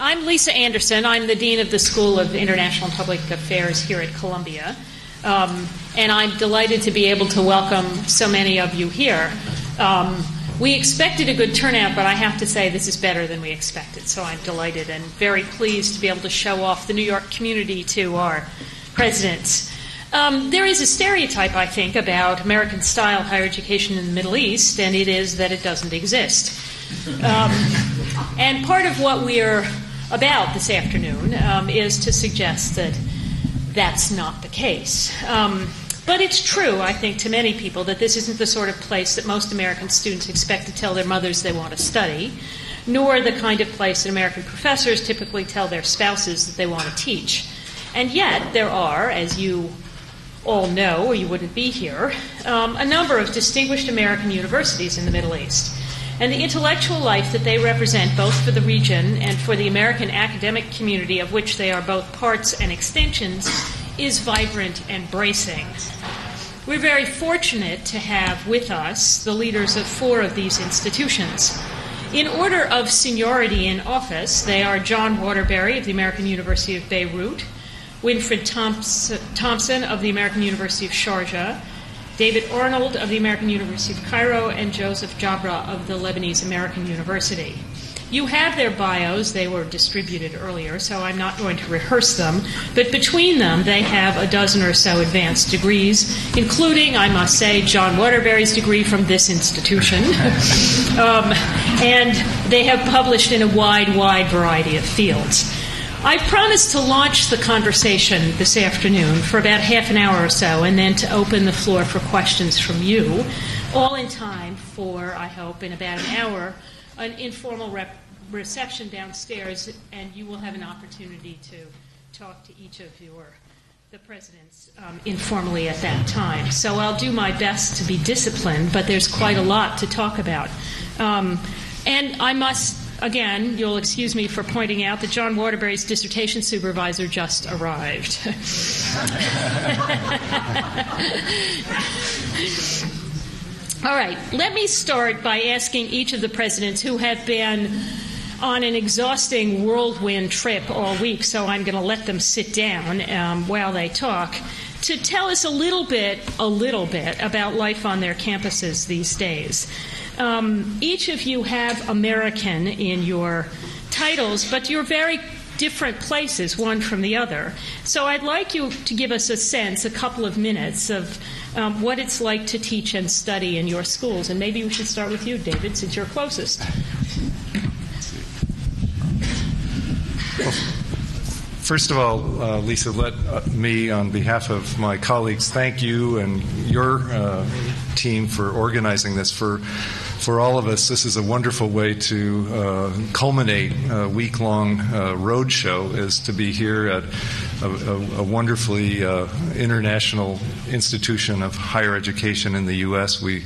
I'm Lisa Anderson. I'm the Dean of the School of International and Public Affairs here at Columbia. And I'm delighted to be able to welcome so many of you here. We expected a good turnout, but I have to say this is better than we expected. So I'm delighted and very pleased to be able to show off the New York community to our presidents. There is a stereotype, I think, about American-style higher education in the Middle East, and it is that it doesn't exist. And part of what we're about this afternoon is to suggest that that's not the case. But it's true, I think, to many people that this isn't the sort of place that most American students expect to tell their mothers they want to study, nor the kind of place that American professors typically tell their spouses that they want to teach. And yet there are, as you all know, or you wouldn't be here, a number of distinguished American universities in the Middle East. And the intellectual life that they represent, both for the region and for the American academic community, of which they are both parts and extensions, is vibrant and bracing. We're very fortunate to have with us the leaders of 4 of these institutions. In order of seniority in office, they are John Waterbury of the American University of Beirut, Winfred Thompson of the American University of Sharjah, David Arnold of the American University of Cairo, and Joseph Jabbra of the Lebanese American University. You have their bios. They were distributed earlier, so I'm not going to rehearse them. But between them, they have a dozen or so advanced degrees, including, I must say, John Waterbury's degree from this institution. And they have published in a wide variety of fields. I promised to launch the conversation this afternoon for about half an hour or so, and then to open the floor for questions from you, all in time for, I hope, in about an hour, an informal reception downstairs, and you will have an opportunity to talk to each of the presidents informally at that time. So I'll do my best to be disciplined, but there's quite a lot to talk about. And I must, again, you'll excuse me for pointing out that John Waterbury's dissertation supervisor just arrived. All right, let me start by asking each of the presidents who have been on an exhausting whirlwind trip all week, so I'm going to let them sit down while they talk, to tell us a little bit about life on their campuses these days. Each of you have American in your titles, but you're very different places, one from the other. So I'd like you to give us a sense, a couple of minutes, of what it's like to teach and study in your schools. And maybe we should start with you, David, since you're closest. Well, first of all, Lisa, let me, on behalf of my colleagues, thank you and your team for organizing this. For all of us, this is a wonderful way to culminate a week-long road show, is to be here at a wonderfully international institution of higher education in the U.S. We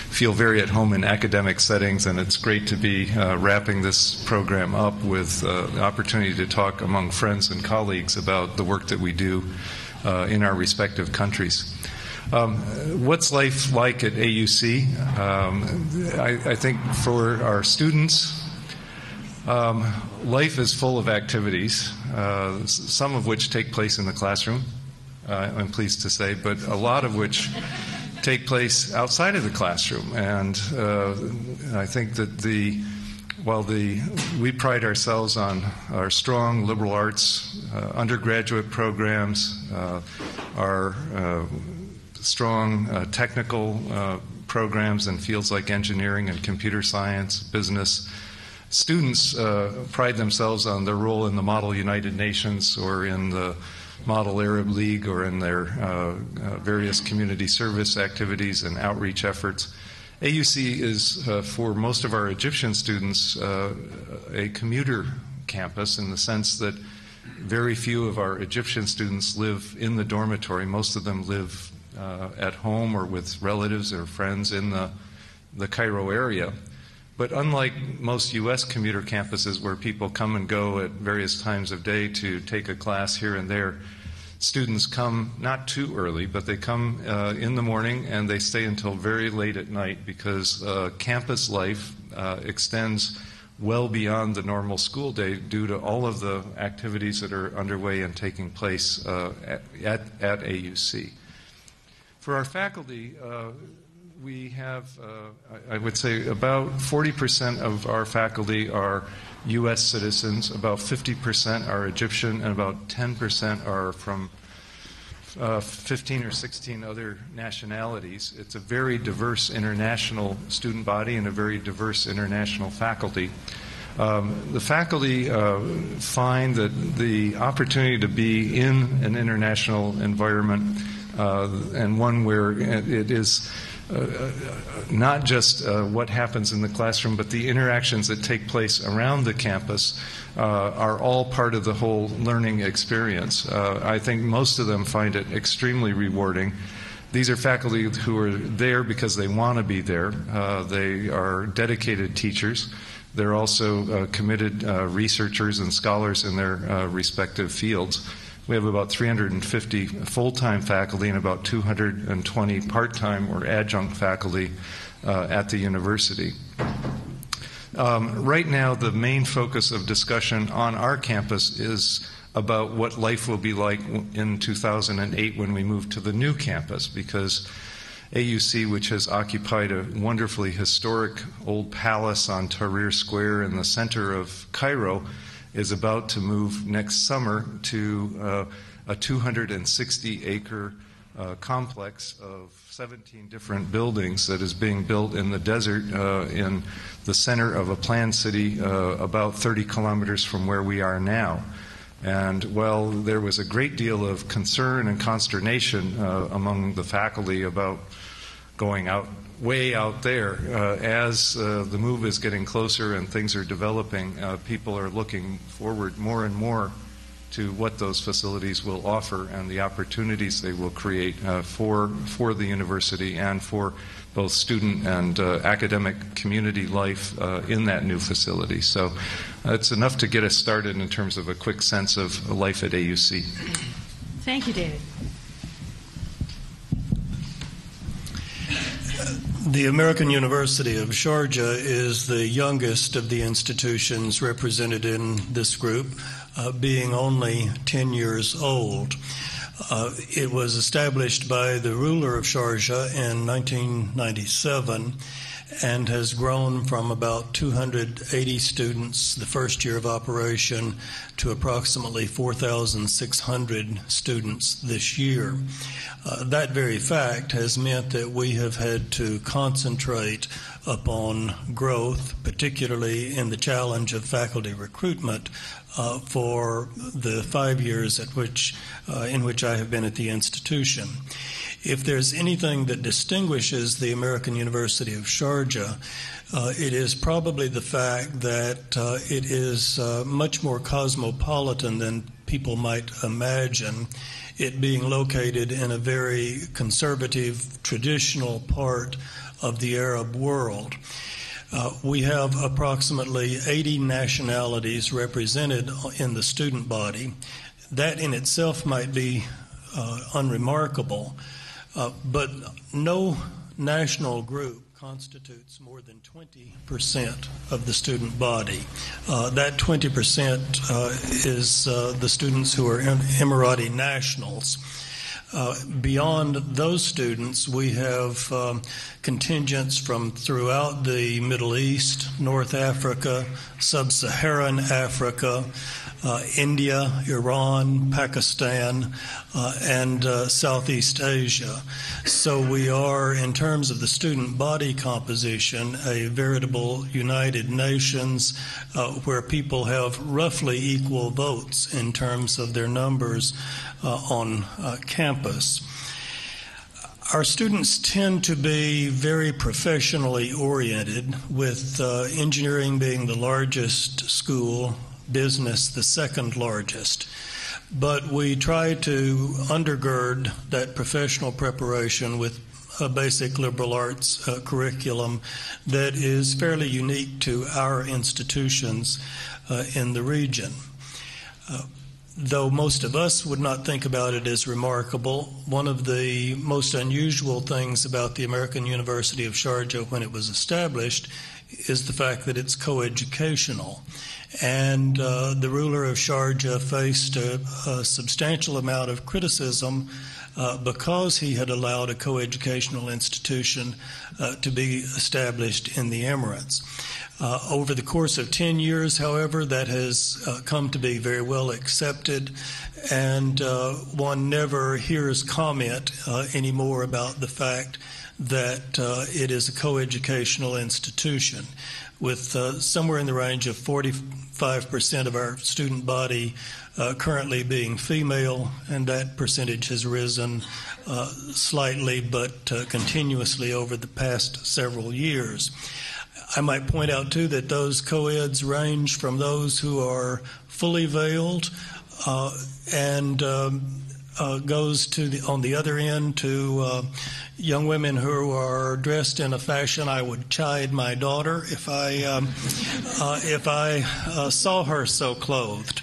feel very at home in academic settings, and it's great to be wrapping this program up with the opportunity to talk among friends and colleagues about the work that we do in our respective countries. What's life like at AUC? I think for our students, life is full of activities, some of which take place in the classroom, I'm pleased to say, but a lot of which take place outside of the classroom. And I think that we pride ourselves on our strong liberal arts undergraduate programs, our strong technical programs in fields like engineering and computer science, business. Students pride themselves on their role in the Model United Nations or in the Model Arab League or in their various community service activities and outreach efforts. AUC is, for most of our Egyptian students, a commuter campus in the sense that very few of our Egyptian students live in the dormitory. Most of them live at home or with relatives or friends in the Cairo area. But unlike most U.S. commuter campuses where people come and go at various times of day to take a class here and there, students come not too early, but they come in the morning and they stay until very late at night because campus life extends well beyond the normal school day due to all of the activities that are underway and taking place at AUC. For our faculty, we have, I would say, about 40% of our faculty are U.S. citizens, about 50% are Egyptian, and about 10% are from 15 or 16 other nationalities. It's a very diverse international student body and a very diverse international faculty. The faculty find that the opportunity to be in an international environment and one where it is not just what happens in the classroom, but the interactions that take place around the campus are all part of the whole learning experience. I think most of them find it extremely rewarding. These are faculty who are there because they want to be there. They are dedicated teachers. They're also committed researchers and scholars in their respective fields. We have about 350 full-time faculty and about 220 part-time or adjunct faculty at the university. Right now, the main focus of discussion on our campus is about what life will be like in 2008 when we move to the new campus, because AUC, which has occupied a wonderfully historic old palace on Tahrir Square in the center of Cairo, is about to move next summer to a 260-acre complex of 17 different buildings that is being built in the desert in the center of a planned city about 30 kilometers from where we are now. And while there was a great deal of concern and consternation among the faculty about going out way out there, as the move is getting closer and things are developing, people are looking forward more and more to what those facilities will offer and the opportunities they will create for the university and for both student and academic community life in that new facility. So it's enough to get us started in terms of a quick sense of life at AUC. Thank you, David. The American University of Sharjah is the youngest of the institutions represented in this group, being only 10 years old. It was established by the ruler of Sharjah in 1997 and has grown from about 280 students the first year of operation to approximately 4,600 students this year. That very fact has meant that we have had to concentrate upon growth, particularly in the challenge of faculty recruitment, for the 5 years in which I have been at the institution. If there's anything that distinguishes the American University of Sharjah, it is probably the fact that it is much more cosmopolitan than people might imagine, it being located in a very conservative, traditional part of the Arab world. We have approximately 80 nationalities represented in the student body. That in itself might be unremarkable, but no national group constitutes more than 20% of the student body. That 20% is the students who are Emirati nationals. Beyond those students, we have contingents from throughout the Middle East, North Africa, Sub-Saharan Africa, India, Iran, Pakistan, and Southeast Asia. So we are, in terms of the student body composition, a veritable United Nations where people have roughly equal votes in terms of their numbers on campus. Our students tend to be very professionally oriented, with engineering being the largest school, business the second largest. But we try to undergird that professional preparation with a basic liberal arts curriculum that is fairly unique to our institutions in the region. though most of us would not think about it as remarkable, one of the most unusual things about the American University of Sharjah when it was established is the fact that it's coeducational. And the ruler of Sharjah faced a substantial amount of criticism because he had allowed a coeducational institution to be established in the Emirates. Over the course of 10 years, however, that has come to be very well accepted, and one never hears comment anymore about the fact that it is a coeducational institution, with somewhere in the range of 45% of our student body currently being female, and that percentage has risen slightly but continuously over the past several years. I might point out, too, that those co-eds range from those who are fully veiled and goes to on the other end to young women who are dressed in a fashion I would chide my daughter if I saw her so clothed.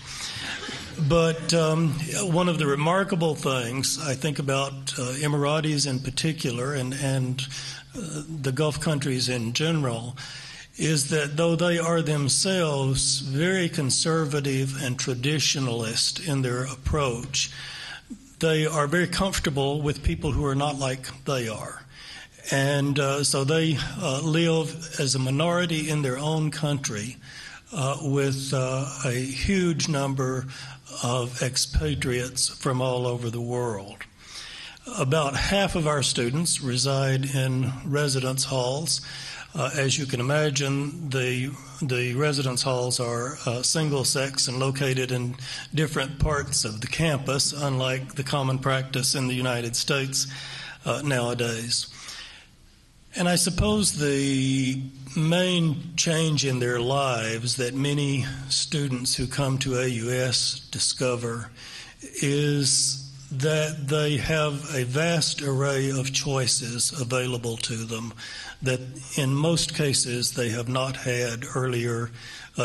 But one of the remarkable things I think about Emiratis in particular and the Gulf countries in general is that though they are themselves very conservative and traditionalist in their approach, they are very comfortable with people who are not like they are. And so they live as a minority in their own country with a huge number of expatriates from all over the world. About half of our students reside in residence halls. As you can imagine, the residence halls are single-sex and located in different parts of the campus, unlike the common practice in the United States nowadays. And I suppose the main change in their lives that many students who come to AUS discover is that they have a vast array of choices available to them that in most cases they have not had earlier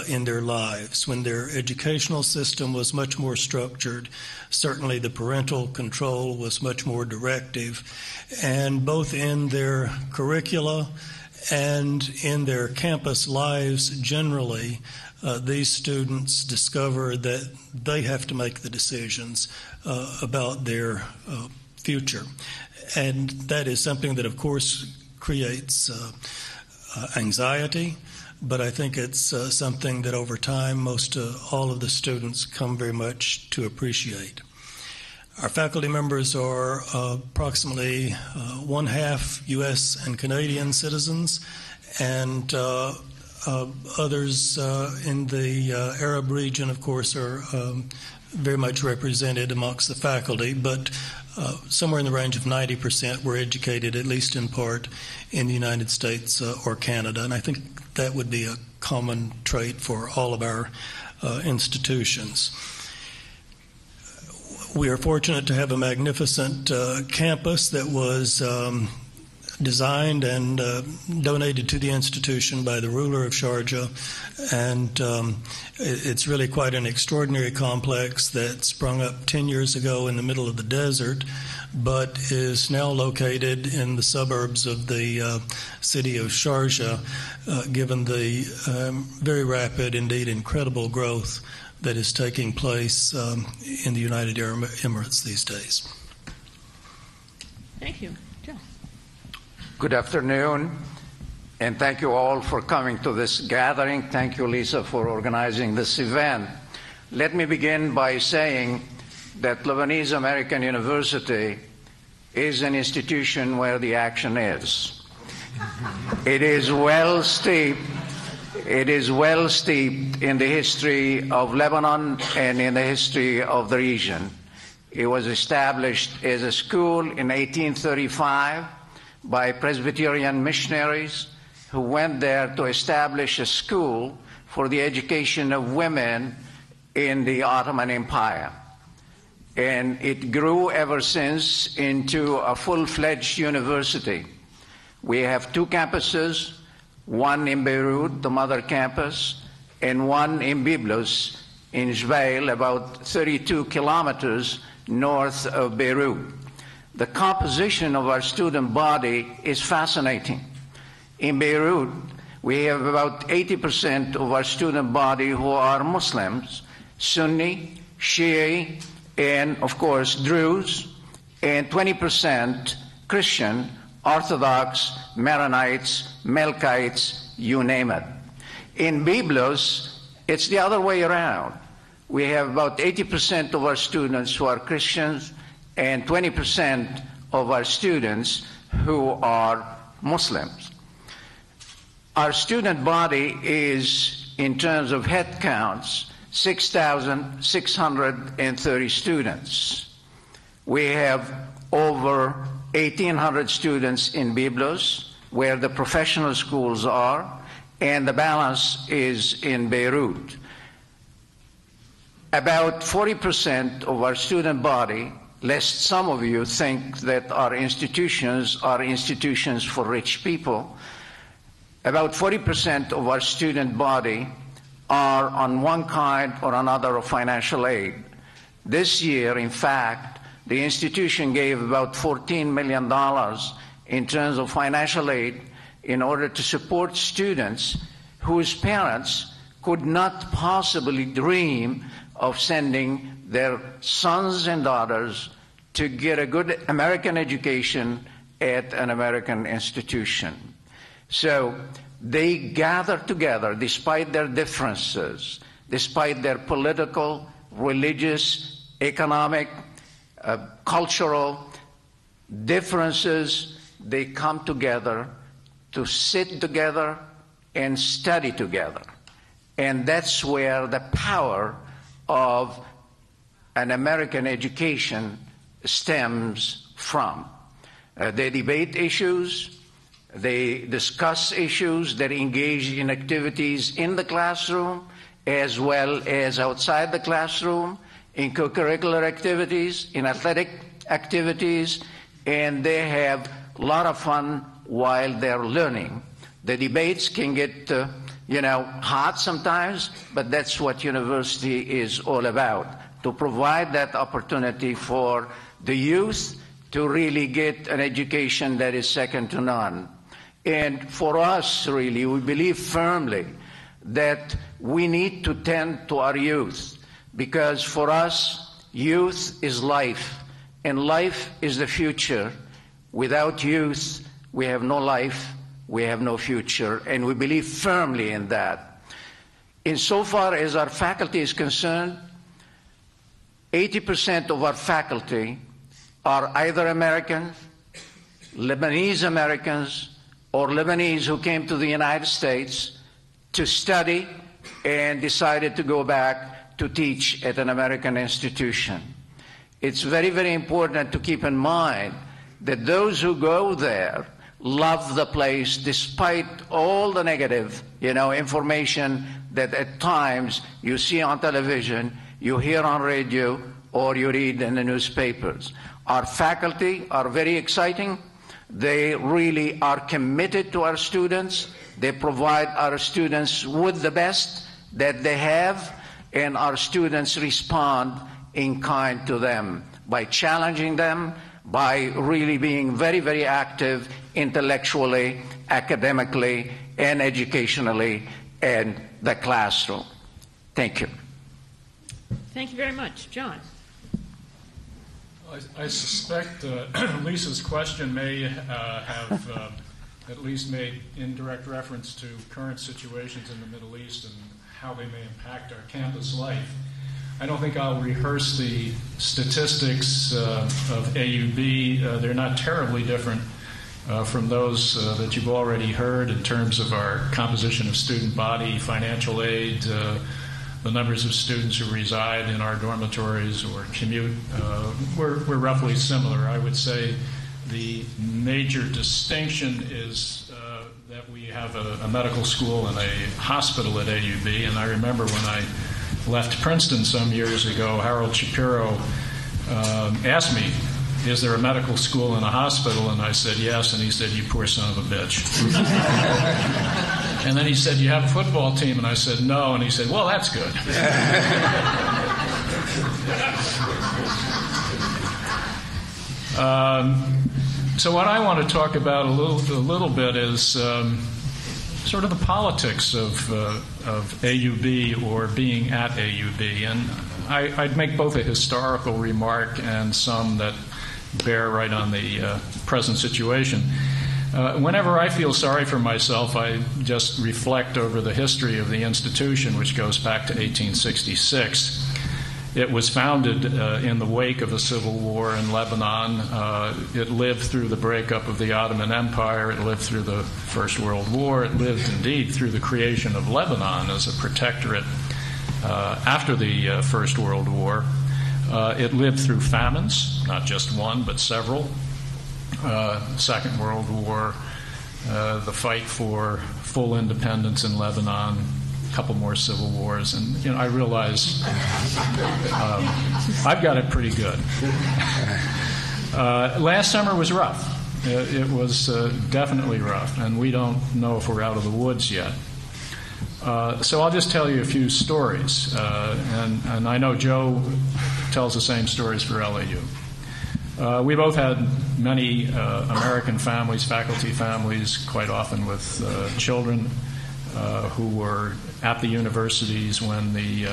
in their lives. When their educational system was much more structured, certainly the parental control was much more directive, and both in their curricula and in their campus lives generally, these students discover that they have to make the decisions about their future. And that is something that, of course, creates anxiety, but I think it's something that over time most all of the students come very much to appreciate. Our faculty members are approximately one-half U.S. and Canadian citizens, and others in the Arab region, of course, are very much represented amongst the faculty, but somewhere in the range of 90% were educated, at least in part, in the United States or Canada. And I think that would be a common trait for all of our institutions. We are fortunate to have a magnificent campus that was designed and donated to the institution by the ruler of Sharjah, and it's really quite an extraordinary complex that sprung up 10 years ago in the middle of the desert, but is now located in the suburbs of the city of Sharjah, given the very rapid, indeed incredible growth that is taking place in the United Arab Emirates these days. Thank you. Joe. Good afternoon, and thank you all for coming to this gathering. Thank you, Lisa, for organizing this event. Let me begin by saying that Lebanese American University is an institution where the action is. It is well steeped in the history of Lebanon and in the history of the region. It was established as a school in 1835 by Presbyterian missionaries who went there to establish a school for the education of women in the Ottoman Empire. And it grew ever since into a full-fledged university. We have two campuses, one in Beirut, the mother campus, and one in Byblos in Jbeil, about 32 kilometers north of Beirut. The composition of our student body is fascinating. In Beirut, we have about 80% of our student body who are Muslims, Sunni, Shia, and of course Druze, and 20% Christian, Orthodox, Maronites, Melkites, you name it. In Byblos, it's the other way around. We have about 80% of our students who are Christians and 20% of our students who are Muslims. Our student body is, in terms of head counts, 6,630 students. We have over 1,800 students in Byblos, where the professional schools are, and the balance is in Beirut. About 40% of our student body, lest some of you think that our institutions are institutions for rich people, about 40% of our student body are on one kind or another of financial aid. This year, in fact, the institution gave about $14 million in terms of financial aid in order to support students whose parents could not possibly dream of sending their sons and daughters to get a good American education at an American institution. So they gather together despite their differences, despite their political, religious, economic, cultural differences. They come together to sit together and study together. And that's where the power of an American education stems from. They debate issues, they discuss issues, they engage in activities in the classroom as well as outside the classroom, in co-curricular activities, in athletic activities, and they have a lot of fun while they're learning. The debates can get hot sometimes, but that's what university is all about, to provide that opportunity for the youth to really get an education that is second to none. And for us, really, we believe firmly that we need to tend to our youth, because for us, youth is life, and life is the future. Without youth, we have no life, we have no future, and we believe firmly in that. Insofar as our faculty is concerned, 80% of our faculty are either Americans, Lebanese Americans, or Lebanese who came to the United States to study and decided to go back to teach at an American institution. It's very, very important to keep in mind that those who go there love the place despite all the negative, information that at times you see on television, you hear on radio, or you read in the newspapers. Our faculty are very exciting. They really are committed to our students. They provide our students with the best that they have, and our students respond in kind to them by challenging them, by really being very, very active intellectually, academically, and educationally in the classroom. Thank you. Thank you very much. John. I suspect Lisa's question may have at least made indirect reference to current situations in the Middle East and how they may impact our campus life. I don't think I'll rehearse the statistics of AUB. They're not terribly different from those that you've already heard in terms of our composition of student body, financial aid, the numbers of students who reside in our dormitories or commute. We're roughly similar. I would say the major distinction is that we have a medical school and a hospital at AUB, and I remember when I left Princeton some years ago, Harold Shapiro asked me, is there a medical school and a hospital? And I said, yes, and he said, you poor son of a bitch. And then he said, "You have a football team?" And I said, "No." And he said, "Well, that's good." So what I want to talk about a little bit is sort of the politics of AUB or being at AUB. And I'd make both a historical remark and some that bear right on the present situation. Whenever I feel sorry for myself, I just reflect over the history of the institution, which goes back to 1866. It was founded in the wake of a civil war in Lebanon. It lived through the breakup of the Ottoman Empire. It lived through the First World War. It lived, indeed, through the creation of Lebanon as a protectorate after the First World War. It lived through famines, not just one, but several. Second World War, the fight for full independence in Lebanon, a couple more civil wars, and I realize I've got it pretty good. Last summer was rough. It was definitely rough, and we don't know if we're out of the woods yet. So I'll just tell you a few stories, and I know Joe tells the same stories for LAU. We both had many American families, faculty families, quite often with children who were at the universities when the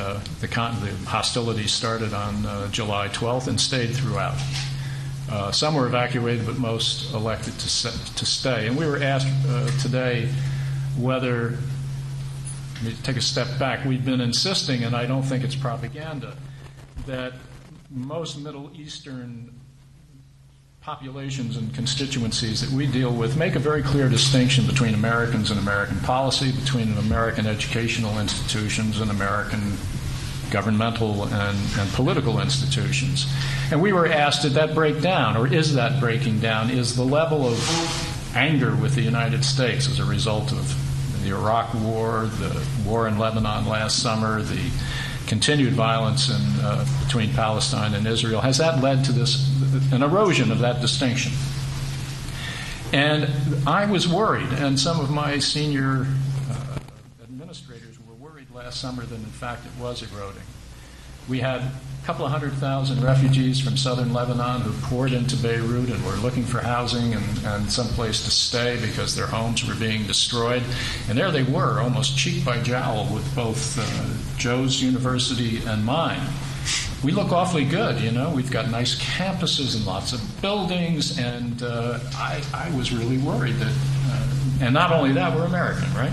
hostilities started on July 12th and stayed throughout. Some were evacuated, but most elected to stay. And we were asked today whether, let me take a step back, we've been insisting, and I don't think it's propaganda, that most Middle Eastern populations and constituencies that we deal with make a very clear distinction between Americans and American policy, between American educational institutions and American governmental and political institutions. And we were asked, did that break down, or is that breaking down? Is the level of anger with the United States as a result of the Iraq War, the war in Lebanon last summer, the continued violence between Palestine and Israel, has that led to an erosion of that distinction? And I was worried, and some of my senior administrators were worried last summer that in fact it was eroding. We had a couple of 100,000 refugees from southern Lebanon who poured into Beirut and were looking for housing and some place to stay because their homes were being destroyed. And there they were, almost cheek by jowl with both Joe's university and mine. We look awfully good, We've got nice campuses and lots of buildings, and I was really worried that, and not only that, we're American, right?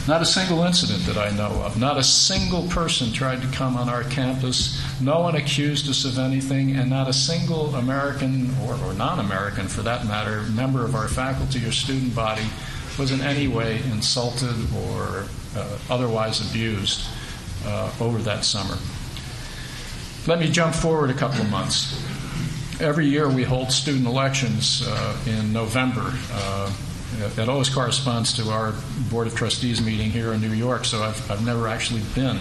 Not a single incident that I know of. Not a single person tried to come on our campus. No one accused us of anything, and not a single American, or non-American for that matter, member of our faculty or student body was in any way insulted or otherwise abused over that summer. Let me jump forward a couple of months. Every year we hold student elections in November. That always corresponds to our Board of Trustees meeting here in New York, so I've never actually been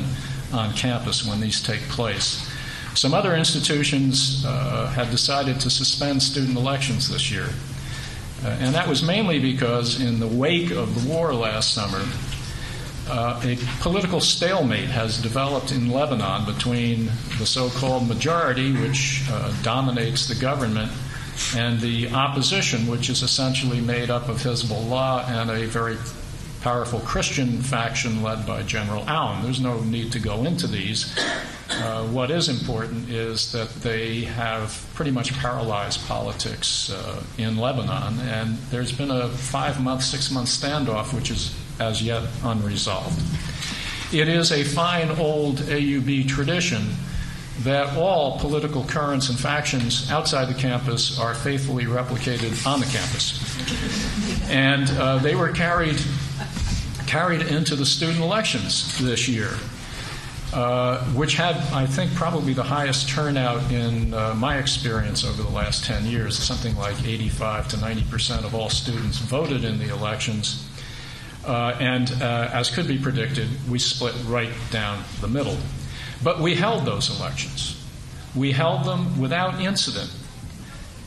on campus when these take place. Some other institutions have decided to suspend student elections this year, and that was mainly because in the wake of the war last summer, a political stalemate has developed in Lebanon between the so-called majority, which dominates the government, and the opposition, which is essentially made up of Hezbollah and a very powerful Christian faction led by General Aoun. There's no need to go into these. What is important is that they have pretty much paralyzed politics in Lebanon, and there's been a 5-month, 6-month standoff, which is as yet unresolved. It is a fine old AUB tradition that all political currents and factions outside the campus are faithfully replicated on the campus. And they were carried into the student elections this year, which had, I think, probably the highest turnout in my experience over the last 10 years. Something like 85 to 90% of all students voted in the elections. And as could be predicted, we split right down the middle. But we held those elections. We held them without incident.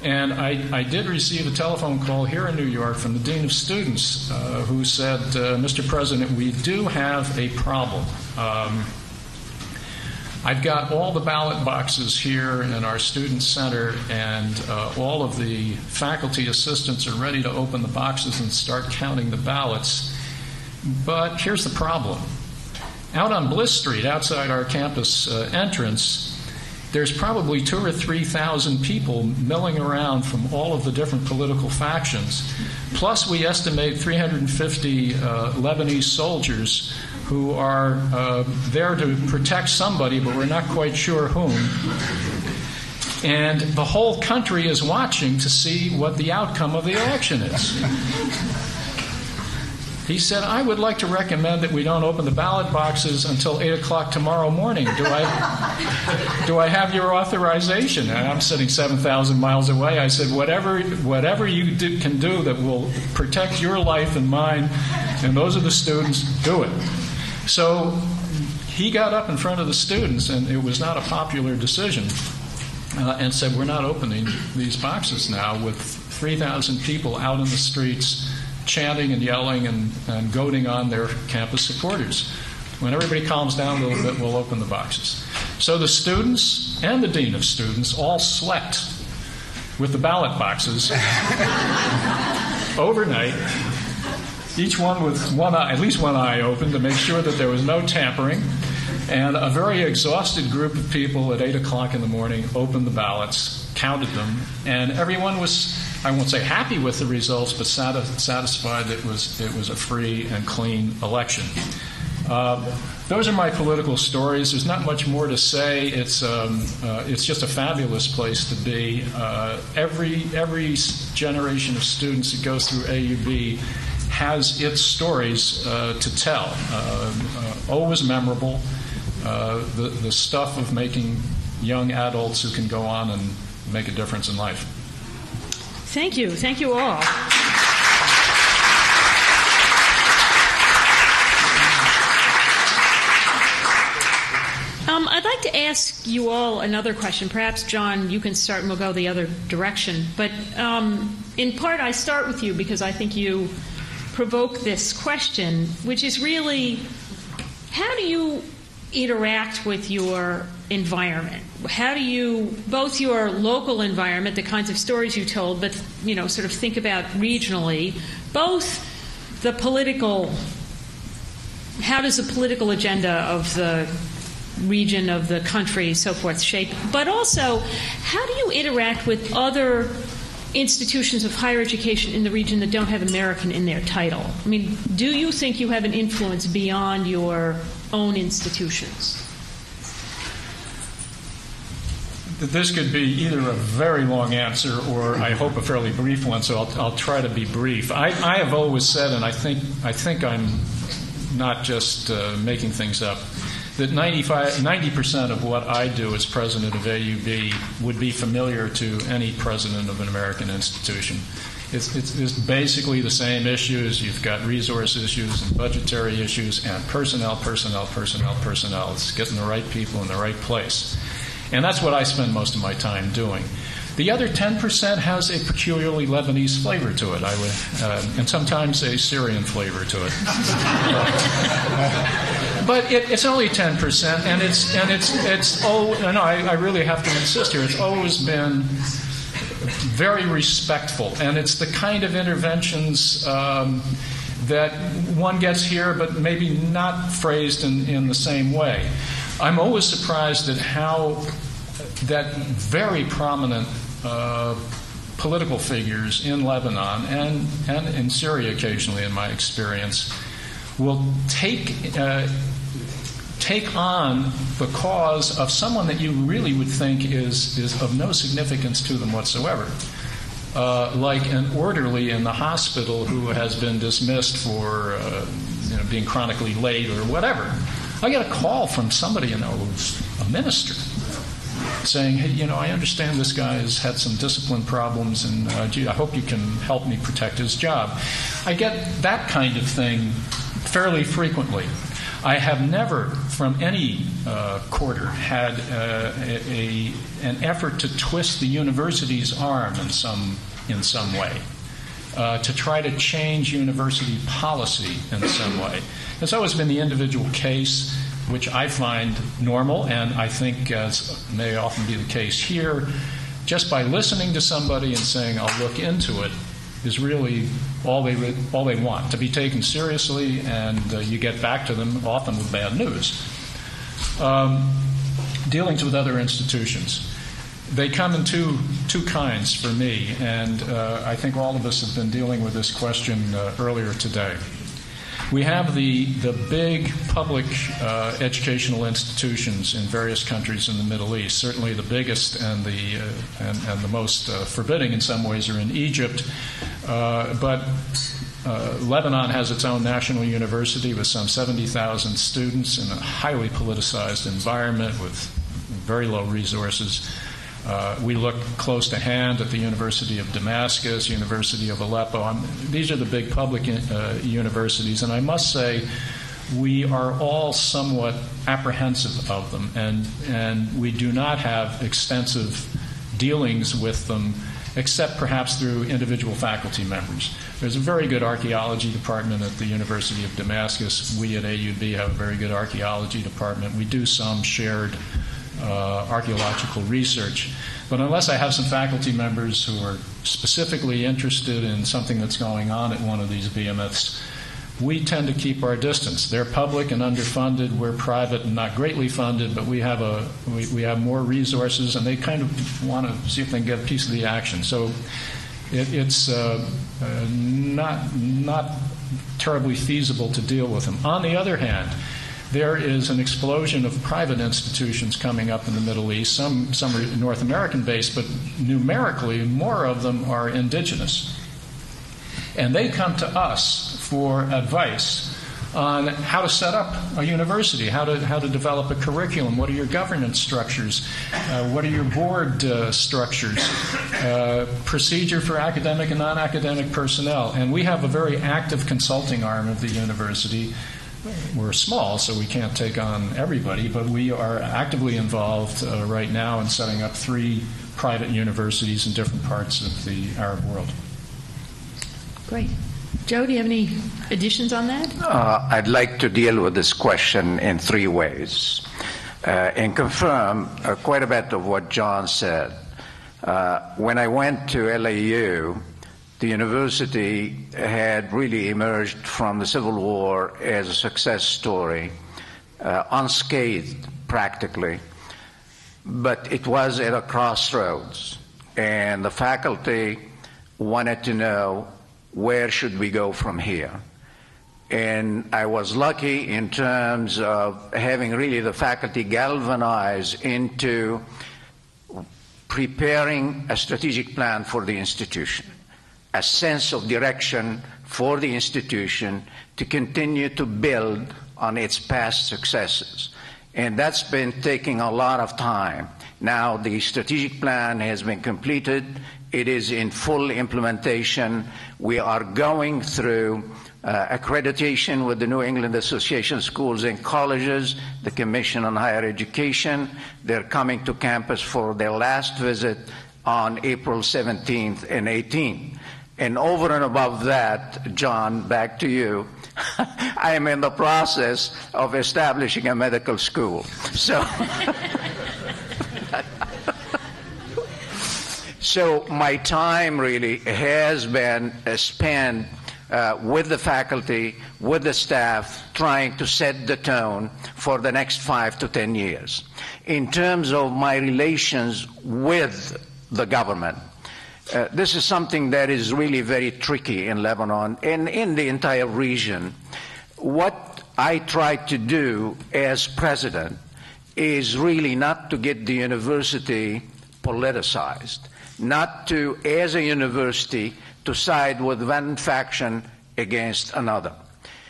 And I did receive a telephone call here in New York from the Dean of Students who said, Mr. President, we do have a problem. I've got all the ballot boxes here in our student center, and all of the faculty assistants are ready to open the boxes and start counting the ballots. But here's the problem. Out on Bliss Street, outside our campus entrance, there's probably 2,000 or 3,000 people milling around from all of the different political factions. Plus, we estimate 350 Lebanese soldiers who are there to protect somebody, but we're not quite sure whom. And the whole country is watching to see what the outcome of the election is. He said, I would like to recommend that we don't open the ballot boxes until 8 o'clock tomorrow morning. Do I have your authorization? And I'm sitting 7,000 miles away. I said, whatever you can do that will protect your life and mine, and those are the students, do it. So he got up in front of the students, and it was not a popular decision, and said, we're not opening these boxes now, with 3,000 people out in the streets chanting and yelling and goading on their campus supporters. When everybody calms down a little bit, we'll open the boxes. So the students and the Dean of Students all slept with the ballot boxes overnight, each one with one eye, at least one eye open, to make sure that there was no tampering. And a very exhausted group of people at 8 o'clock in the morning opened the ballots, counted them, and everyone was, I won't say happy with the results, but satisfied that it was a free and clean election. Those are my political stories. There's not much more to say. It's just a fabulous place to be. Every generation of students that goes through AUB has its stories to tell. Always memorable. The stuff of making young adults who can go on and make a difference in life. Thank you. Thank you all. I'd like to ask you all another question. Perhaps, John, you can start and we'll go the other direction. But in part, I start with you because I think you provoke this question, which is really, how do you interact with your environment? How do you, both your local environment, the kinds of stories you told, but sort of think about regionally, both the political, how does the political agenda of the region, of the country, so forth, shape, but also how do you interact with other institutions of higher education in the region that don't have American in their title? I mean, do you think you have an influence beyond your own institutions? This could be either a very long answer or, I hope, a fairly brief one, so I'll try to be brief. I have always said, and I think I'm not just making things up, that 90% of what I do as president of AUB would be familiar to any president of an American institution. It's basically the same issues. You've got resource issues and budgetary issues and personnel. It's getting the right people in the right place. And that's what I spend most of my time doing. The other 10% has a peculiarly Lebanese flavor to it, and sometimes a Syrian flavor to it. But it's only 10%, and I really have to insist here. It's always been very respectful, and it's the kind of interventions that one gets here, but maybe not phrased in the same way. I'm always surprised at how that very prominent political figures in Lebanon and in Syria occasionally, in my experience, will take on the cause of someone that you really would think is of no significance to them whatsoever. Like an orderly in the hospital who has been dismissed for being chronically late or whatever. I get a call from somebody who's a minister saying, hey, I understand this guy has had some discipline problems, and I hope you can help me protect his job. I get that kind of thing fairly frequently. I have never, from any quarter, had an effort to twist the university's arm in some way, to try to change university policy in some way. It's always been the individual case, which I find normal, and I think, as may often be the case here, just by listening to somebody and saying, "I'll look into it," is really all they want, to be taken seriously, and you get back to them often with bad news. Dealings with other institutions. They come in two kinds for me, and I think all of us have been dealing with this question earlier today. We have the big public educational institutions in various countries in the Middle East. Certainly the biggest and the most forbidding in some ways are in Egypt. But Lebanon has its own national university with some 70,000 students in a highly politicized environment with very low resources. We look close to hand at the University of Damascus, University of Aleppo. These are the big public universities, and I must say we are all somewhat apprehensive of them, and we do not have extensive dealings with them, except perhaps through individual faculty members. There's a very good archaeology department at the University of Damascus. We at AUB have a very good archaeology department. We do some shared archaeological research. But unless I have some faculty members who are specifically interested in something that's going on at one of these behemoths, we tend to keep our distance. They're public and underfunded. We're private and not greatly funded, but we have more resources, and they kind of want to see if they can get a piece of the action. So it's not terribly feasible to deal with them. On the other hand, there is an explosion of private institutions coming up in the Middle East. Some are North American-based, but numerically, more of them are indigenous. And they come to us for advice on how to set up a university, how to develop a curriculum, what are your governance structures, what are your board structures, procedure for academic and non-academic personnel. And we have a very active consulting arm of the university. We're small, so we can't take on everybody, but we are actively involved right now in setting up 3 private universities in different parts of the Arab world. Great. Joe, do you have any additions on that? I'd like to deal with this question in 3 ways and confirm quite a bit of what John said. When I went to LAU, the university had really emerged from the Civil War as a success story, unscathed practically, but it was at a crossroads, and the faculty wanted to know, where should we go from here? And I was lucky in terms of having really the faculty galvanize into preparing a strategic plan for the institution, a sense of direction for the institution to continue to build on its past successes. And that's been taking a lot of time. Now the strategic plan has been completed. It is in full implementation. We are going through accreditation with the New England Association of Schools and Colleges, the Commission on Higher Education. They're coming to campus for their last visit on April 17th and 18th. And over and above that, John, back to you, I am in the process of establishing a medical school. So my time really has been spent with the faculty, with the staff, trying to set the tone for the next 5 to 10 years. In terms of my relations with the government, this is something that is really very tricky in Lebanon and in the entire region. What I try to do as president is really not to get the university politicized, not to, as a university, to side with one faction against another.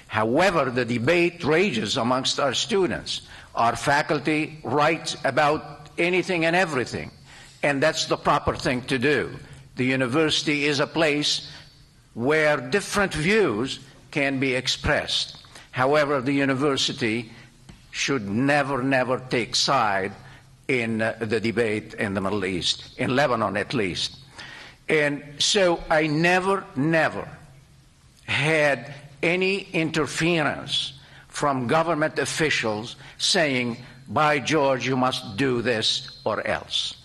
However, the debate rages amongst our students. Our faculty writes about anything and everything, and that's the proper thing to do. The university is a place where different views can be expressed. However, the university should never take side in the debate in the Middle East, in Lebanon at least. And so I never had any interference from government officials saying, by George, you must do this or else.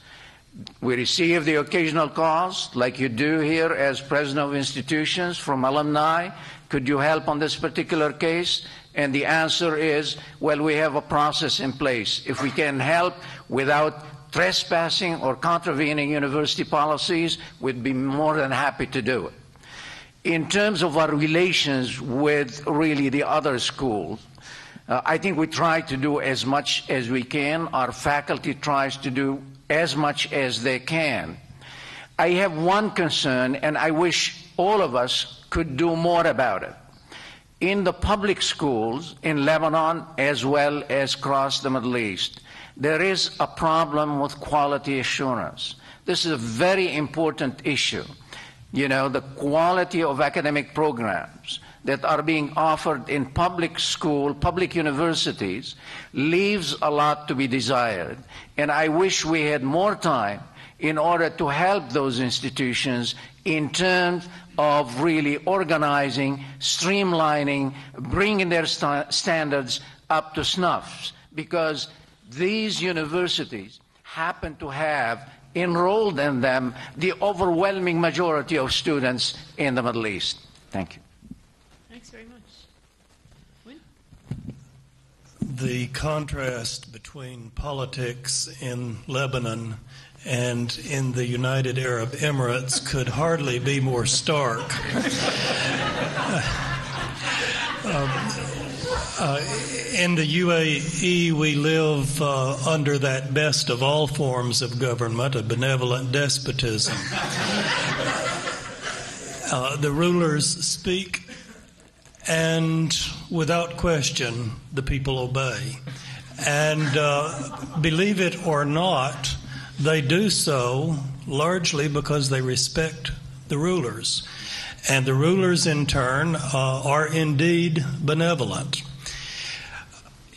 We receive the occasional calls, like you do here as president of institutions, from alumni. Could you help on this particular case? And the answer is, well, we have a process in place. If we can help without trespassing or contravening university policies, we'd be more than happy to do it. In terms of our relations with really the other schools, I think we try to do as much as we can. Our faculty tries to do as much as they can. I have one concern, and I wish all of us could do more about it. In the public schools in Lebanon, as well as across the Middle East, there is a problem with quality assurance. This is a very important issue. You know, the quality of academic programs that are being offered in public school, public universities, leaves a lot to be desired. And I wish we had more time in order to help those institutions in terms of really organizing, streamlining, bringing their standards up to snuff. Because these universities happen to have enrolled in them the overwhelming majority of students in the Middle East. Thank you. Thanks very much. Win? The contrast between politics in Lebanon and in the United Arab Emirates could hardly be more stark. In the UAE, we live under that best of all forms of government, a benevolent despotism. The rulers speak, and without question, the people obey. And believe it or not, they do so largely because they respect the rulers. And the rulers, in turn, are indeed benevolent.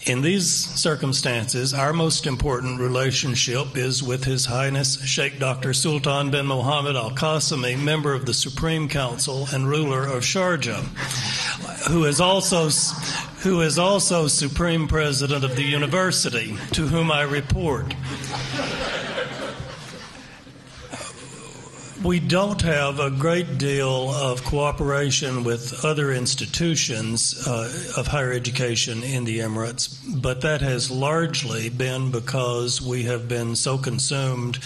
In these circumstances, our most important relationship is with His Highness Sheikh Dr. Sultan bin Mohammed Al Qasimi, member of the Supreme Council and ruler of Sharjah, who is also Supreme President of the university, to whom I report. We don't have a great deal of cooperation with other institutions of higher education in the Emirates, but that has largely been because we have been so consumed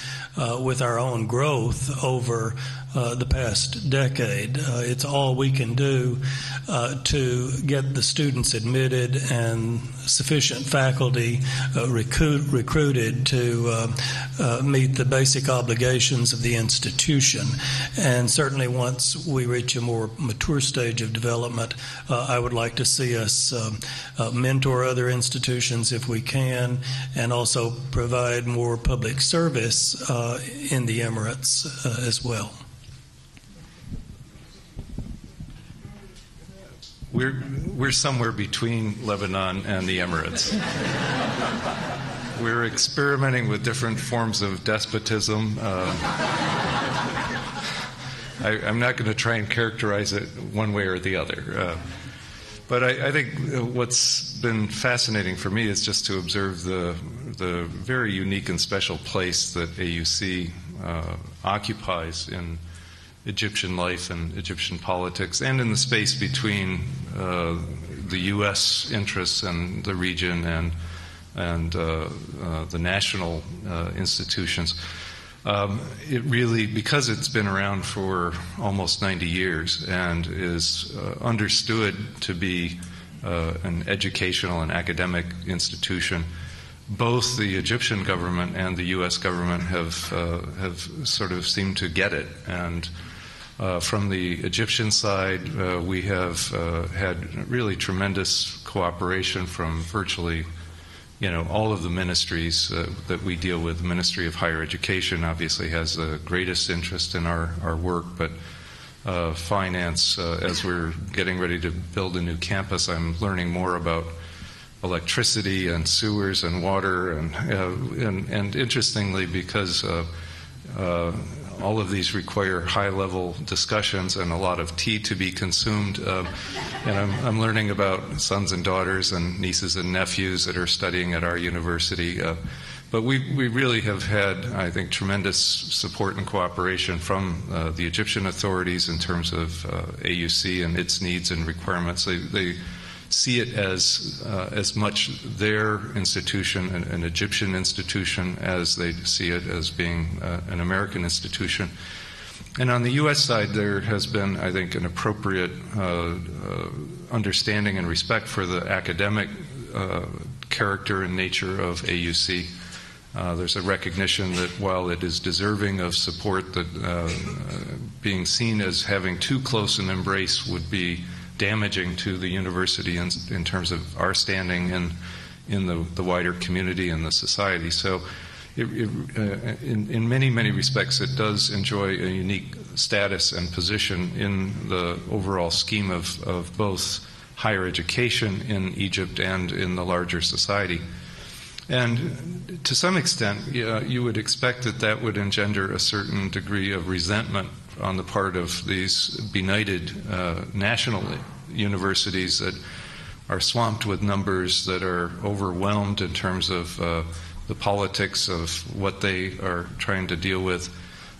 with our own growth over the past decade. It's all we can do to get the students admitted and sufficient faculty recruited to meet the basic obligations of the institution. And certainly once we reach a more mature stage of development, I would like to see us mentor other institutions if we can, and also provide more public service in the Emirates as well. We're somewhere between Lebanon and the Emirates. We're experimenting with different forms of despotism. I'm not going to try and characterize it one way or the other. But I think what's been fascinating for me is just to observe the very unique and special place that AUC occupies in Egyptian life and Egyptian politics, and in the space between the U.S. interests and the region and the national institutions. It really, because it's been around for almost 90 years and is understood to be an educational and academic institution, both the Egyptian government and the U.S. government have sort of seemed to get it. And from the Egyptian side, we have had really tremendous cooperation from virtually, all of the ministries that we deal with. The Ministry of Higher Education obviously has the greatest interest in our work, but finance. As we're getting ready to build a new campus, I'm learning more about electricity and sewers and water, and interestingly, because all of these require high-level discussions and a lot of tea to be consumed, and I'm learning about sons and daughters and nieces and nephews that are studying at our university. But we really have had, I think, tremendous support and cooperation from the Egyptian authorities in terms of AUC and its needs and requirements. They see it as much their institution, an Egyptian institution, as they see it as being an American institution. And on the U.S. side, there has been, I think, an appropriate understanding and respect for the academic character and nature of AUC. There's a recognition that while it is deserving of support, that being seen as having too close an embrace would be damaging to the university in terms of our standing in the wider community and the society. So in many, many respects, it does enjoy a unique status and position in the overall scheme of both higher education in Egypt and in the larger society. And to some extent, you would expect that would engender a certain degree of resentment on the part of these benighted national universities that are swamped with numbers, that are overwhelmed in terms of the politics of what they are trying to deal with.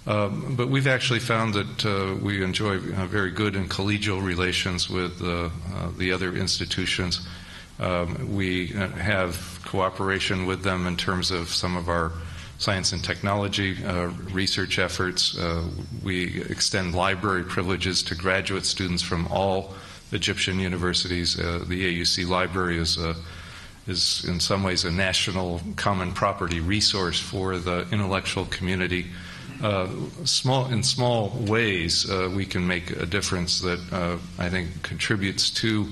But we've actually found that we enjoy very good and collegial relations with the other institutions. We have cooperation with them in terms of some of our science and technology research efforts. We extend library privileges to graduate students from all Egyptian universities. The AUC library is in some ways a national common property resource for the intellectual community. In small ways, we can make a difference that I think contributes to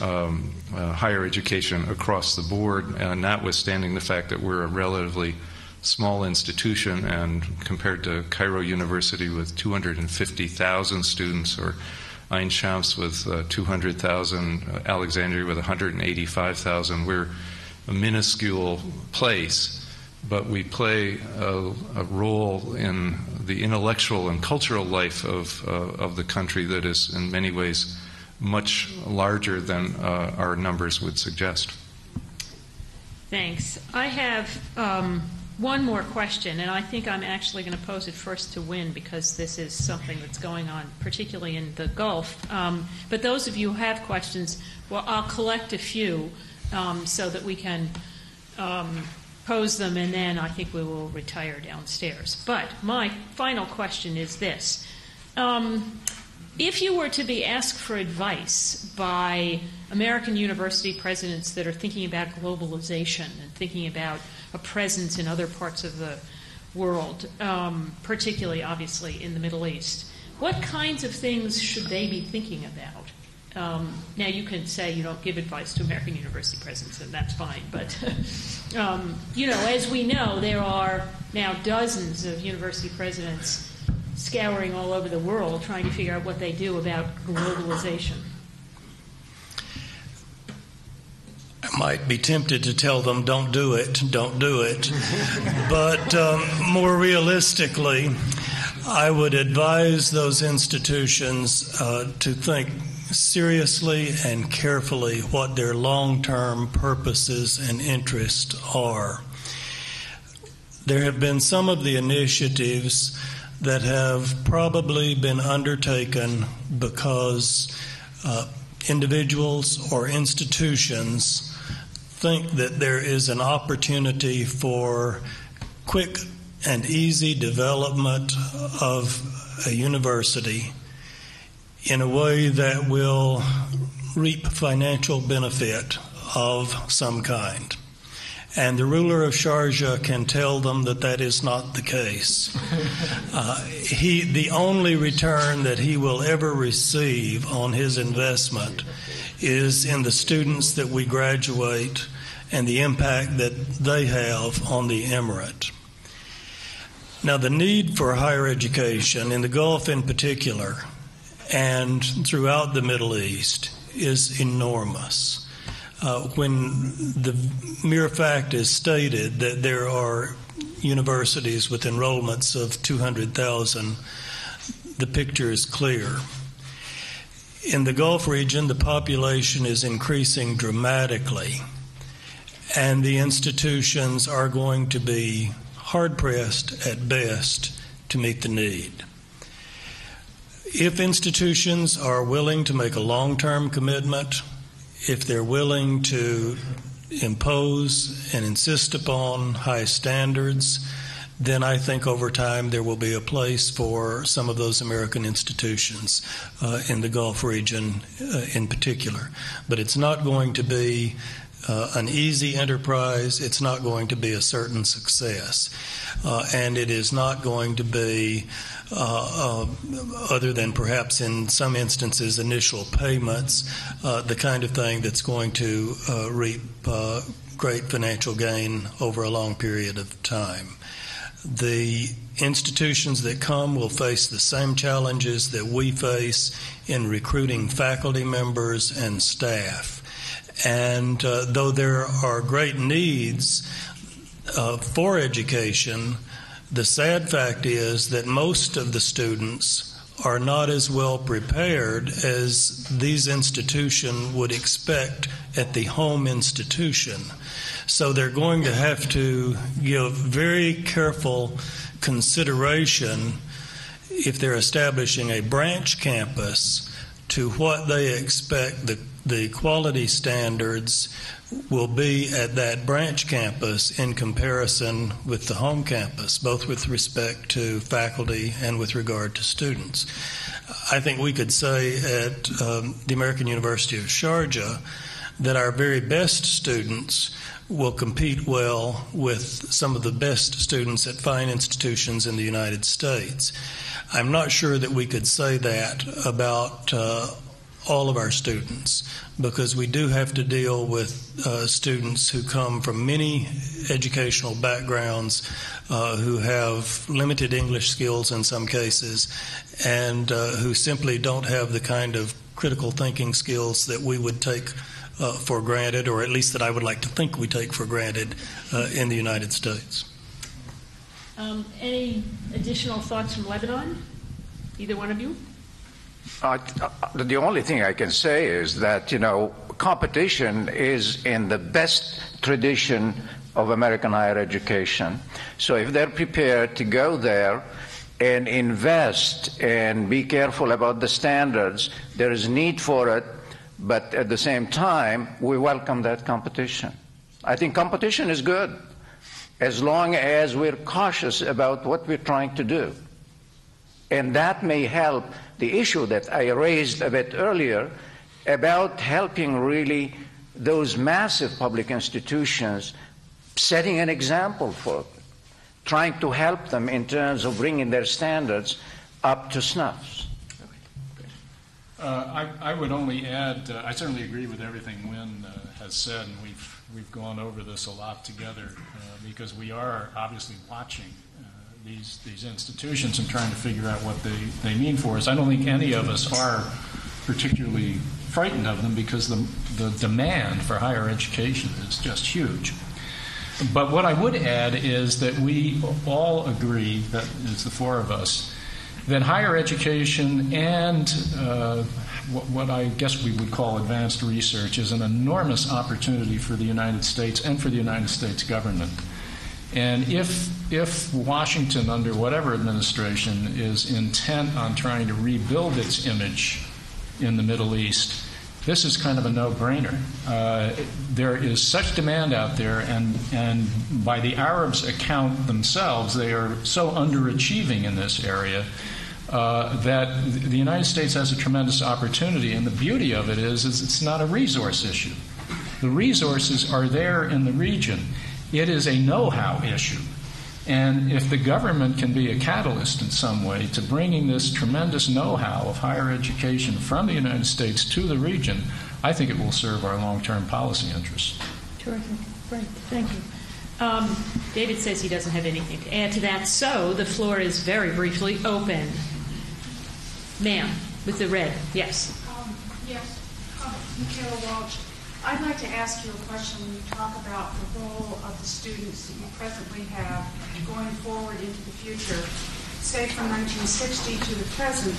higher education across the board, notwithstanding the fact that we're a relatively small institution, and compared to Cairo University with 250,000 students, or Ain Shams with 200,000, Alexandria with 185,000, we're a minuscule place, but we play a role in the intellectual and cultural life of the country that is in many ways much larger than our numbers would suggest. Thanks. I have one more question, and I think I'm actually going to pose it first to Win, because this is something that's going on particularly in the Gulf. But those of you who have questions, well, I'll collect a few so that we can pose them, and then I think we will retire downstairs. But my final question is this. If you were to be asked for advice by American university presidents that are thinking about globalization and thinking about a presence in other parts of the world, particularly, obviously, in the Middle East, what kinds of things should they be thinking about? Now, you can say you don't give advice to American university presidents, and that's fine. But, as we know, there are now dozens of university presidents scouring all over the world trying to figure out what they do about globalization. I might be tempted to tell them, don't do it. But more realistically, I would advise those institutions to think seriously and carefully what their long-term purposes and interests are. There have been some of the initiatives that have probably been undertaken because individuals or institutions think that there is an opportunity for quick and easy development of a university in a way that will reap financial benefit of some kind. And the ruler of Sharjah can tell them that that is not the case. The only return that he will ever receive on his investment is in the students that we graduate and the impact that they have on the emirate. Now, the need for higher education in the Gulf in particular and throughout the Middle East is enormous. When the mere fact is stated that there are universities with enrollments of 200,000, the picture is clear. In the Gulf region, the population is increasing dramatically, and the institutions are going to be hard-pressed at best to meet the need. If institutions are willing to make a long-term commitment, if they're willing to impose and insist upon high standards, then I think over time there will be a place for some of those American institutions in the Gulf region in particular. But it's not going to be an easy enterprise. It's not going to be a certain success. And it is not going to be, other than perhaps in some instances initial payments, the kind of thing that's going to reap great financial gain over a long period of time. The institutions that come will face the same challenges that we face in recruiting faculty members and staff. And though there are great needs for education, the sad fact is that most of the students are not as well prepared as these institutions would expect at the home institution. So they're going to have to give very careful consideration, if they're establishing a branch campus, to what they expect the quality standards will be at that branch campus in comparison with the home campus, both with respect to faculty and with regard to students. I think we could say at the American University of Sharjah that our very best students will compete well with some of the best students at fine institutions in the United States. I'm not sure that we could say that about all of our students, because we do have to deal with students who come from many educational backgrounds, who have limited English skills in some cases, and who simply don't have the kind of critical thinking skills that we would take for granted, or at least that I would like to think we take for granted in the United States. Any additional thoughts from Lebanon? Either one of you? The only thing I can say is that, competition is in the best tradition of American higher education. So if they're prepared to go there and invest and be careful about the standards, there is need for it, but at the same time, we welcome that competition. I think competition is good, as long as we're cautious about what we're trying to do. And that may help the issue that I raised a bit earlier about helping really those massive public institutions, setting an example for them, trying to help them in terms of bringing their standards up to snuff. I would only add, I certainly agree with everything Win has said, and we've gone over this a lot together because we are obviously watching these institutions and trying to figure out what they mean for us. I don't think any of us are particularly frightened of them because the demand for higher education is just huge. But what I would add is that we all agree, that is the four of us, that higher education and what I guess we would call advanced research is an enormous opportunity for the United States and for the United States government. And if Washington, under whatever administration, is intent on trying to rebuild its image in the Middle East, this is kind of a no-brainer. There is such demand out there, and by the Arabs' account themselves, they are so underachieving in this area that the United States has a tremendous opportunity. And the beauty of it is it's not a resource issue. The resources are there in the region. It is a know-how issue. And if the government can be a catalyst in some way to bringing this tremendous know-how of higher education from the United States to the region, I think it will serve our long-term policy interests. Terrific. Great. Thank you. David says he doesn't have anything to add to that, so the floor is very briefly open. Ma'am. with the red. Yes. Yes. Michaela Walsh. I'd like to ask you a question when you talk about the role of the students that you presently have going forward into the future. Say from 1960 to the present,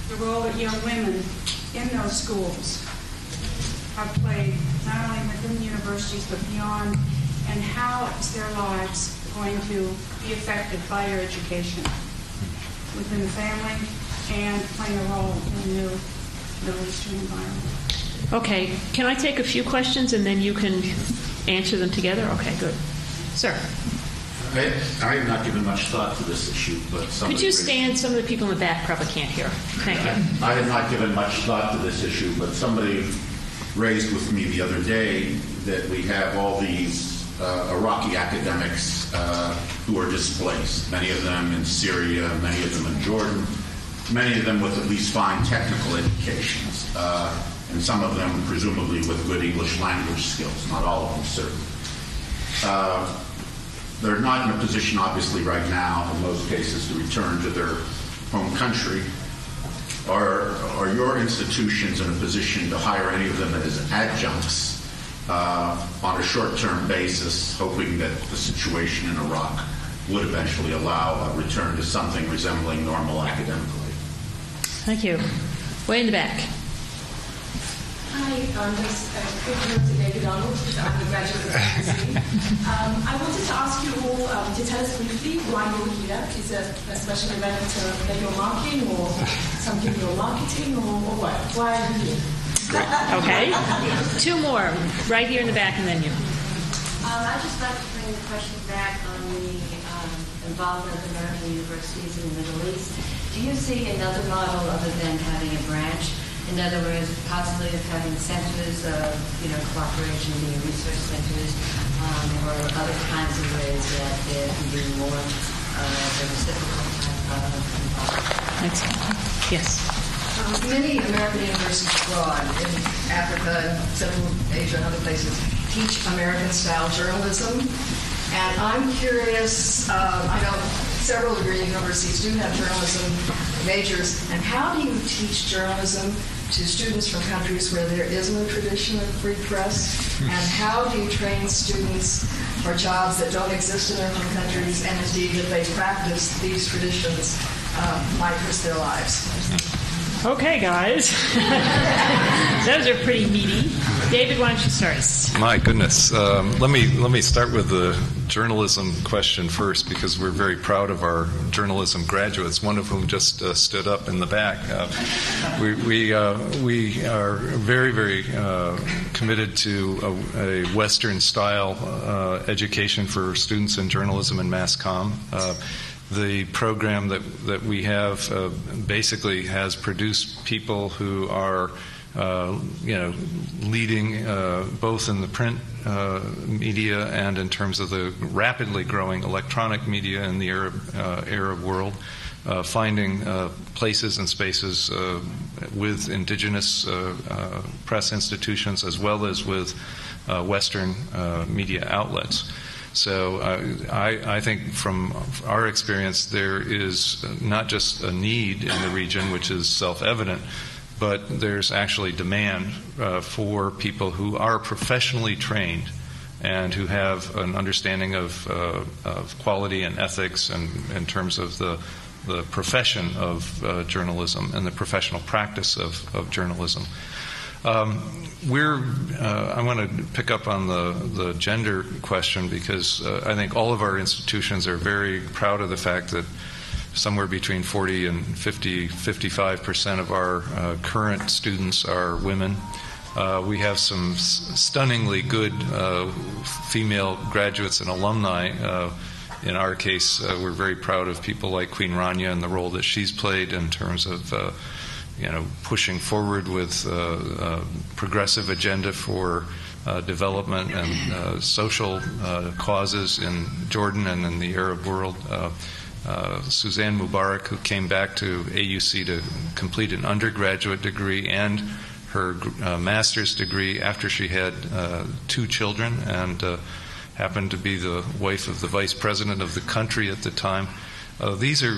the role that young women in those schools have played, not only within the universities but beyond, and how is their lives going to be affected by your education within the family and playing a role in the new Middle Eastern environment? Okay, can I take a few questions and then you can answer them together? Okay, good. Sir. I have not given much thought to this issue, but could you stand? Some of the people in the back probably can't hear. Thank you. I have not given much thought to this issue, but somebody raised with me the other day that we have all these Iraqi academics who are displaced, many of them in Syria, many of them in Jordan, many of them with at least fine technical educations, and some of them presumably with good English language skills, not all of them certainly. They're not in a position, obviously, right now, in most cases, to return to their home country. Are your institutions in a position to hire any of them as adjuncts on a short-term basis, hoping that the situation in Iraq would eventually allow a return to something resembling normal academically? Thank you. Way in the back. Hi, this is David Arnold. I'm a graduate of the I wanted to ask you all to tell us briefly why you're here. Is it a special event that you're marking, or something you're marketing, or what? Why are you here? Okay. Two more, right here in the back, and then you. I'd just like to bring the question back on the involvement of American universities in the Middle East. Do you see another model other than having a branch? In other words, possibly of having centers of, cooperation, being research centers, or other kinds of ways that there can be more the reciprocal type of involvement. Thanks. Yes. Many American universities abroad in Africa and Central Asia and other places teach American-style journalism. And I'm curious, I know several of your universities do have journalism majors, and how do you teach journalism to students from countries where there is no tradition of free press? And how do you train students for jobs that don't exist in their home countries, and indeed if they practice these traditions might risk their lives? Okay, guys. Those are pretty meaty. David, why don't you start? My goodness. Let me start with the journalism question first, because we're very proud of our journalism graduates, one of whom just stood up in the back. We are very, very committed to a Western-style education for students in journalism and mass comm. The program that we have basically has produced people who are, leading both in the print media and in terms of the rapidly growing electronic media in the Arab world, finding places and spaces with indigenous press institutions as well as with Western media outlets. So I think from our experience, there is not just a need in the region, which is self-evident, but there's actually demand for people who are professionally trained and who have an understanding of quality and ethics and in terms of the profession of journalism and the professional practice of journalism. I want to pick up on the gender question, because I think all of our institutions are very proud of the fact that somewhere between 40 and 55% of our current students are women. We have some stunningly good female graduates and alumni. In our case, we're very proud of people like Queen Rania and the role that she's played in terms of pushing forward with a progressive agenda for development and social causes in Jordan and in the Arab world. Suzanne Mubarak, who came back to AUC to complete an undergraduate degree and her master's degree after she had 2 children and happened to be the wife of the vice president of the country at the time. these are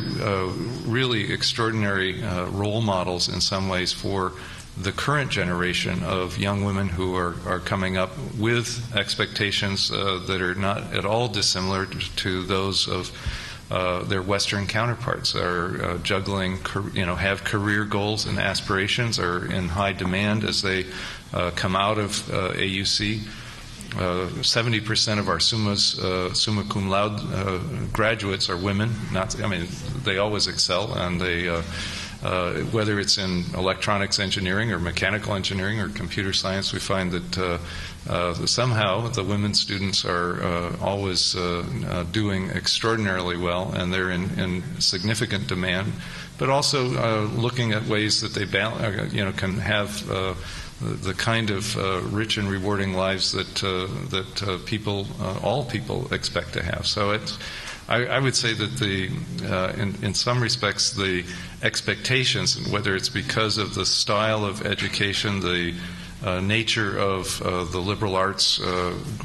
really extraordinary role models in some ways for the current generation of young women who are coming up with expectations that are not at all dissimilar to those of their Western counterparts. Are juggling, have career goals and aspirations, are in high demand as they come out of AUC. 70% of our summa cum laude graduates are women. They always excel, and they whether it's in electronics engineering or mechanical engineering or computer science, we find that somehow the women students are always doing extraordinarily well, and they're in significant demand. But also looking at ways that they can have the kind of rich and rewarding lives that people, all people, expect to have. So I would say that in some respects, the expectations, whether it's because of the style of education, the nature of the liberal arts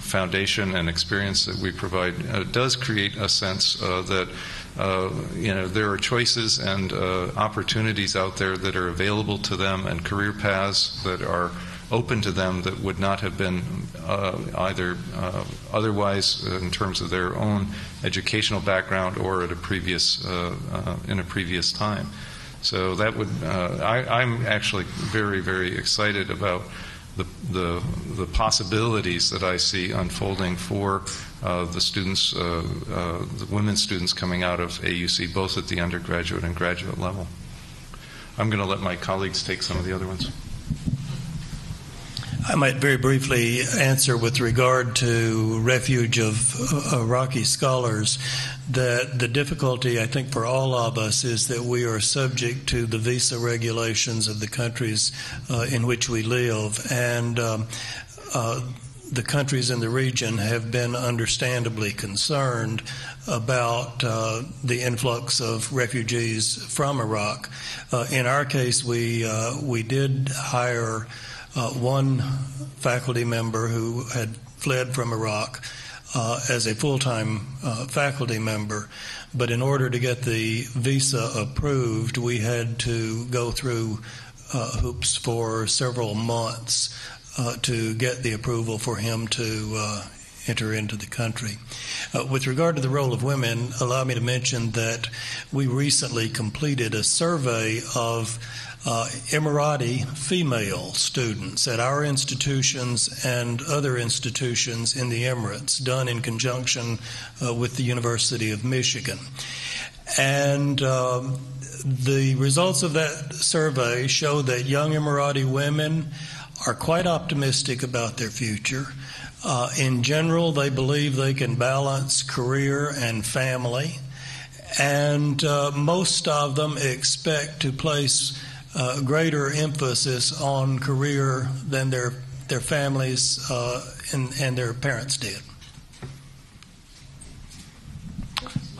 foundation and experience that we provide, does create a sense that there are choices and opportunities out there that are available to them, and career paths that are open to them that would not have been either otherwise in terms of their own educational background or at a previous in a previous time. So that would I'm actually very, very excited about the possibilities that I see unfolding for the students, the women students coming out of AUC, both at the undergraduate and graduate level. I'm going to let my colleagues take some of the other ones. I might very briefly answer with regard to refuge of Iraqi scholars that the difficulty, I think, for all of us is that we are subject to the visa regulations of the countries in which we live, and the countries in the region have been understandably concerned about the influx of refugees from Iraq. In our case, we did hire one faculty member who had fled from Iraq as a full-time faculty member, but in order to get the visa approved, we had to go through hoops for several months to get the approval for him to enter into the country. With regard to the role of women, allow me to mention that we recently completed a survey of Emirati female students at our institutions and other institutions in the Emirates, done in conjunction with the University of Michigan. And the results of that survey show that young Emirati women are quite optimistic about their future. In general, they believe they can balance career and family, and most of them expect to place greater emphasis on career than their families and their parents did.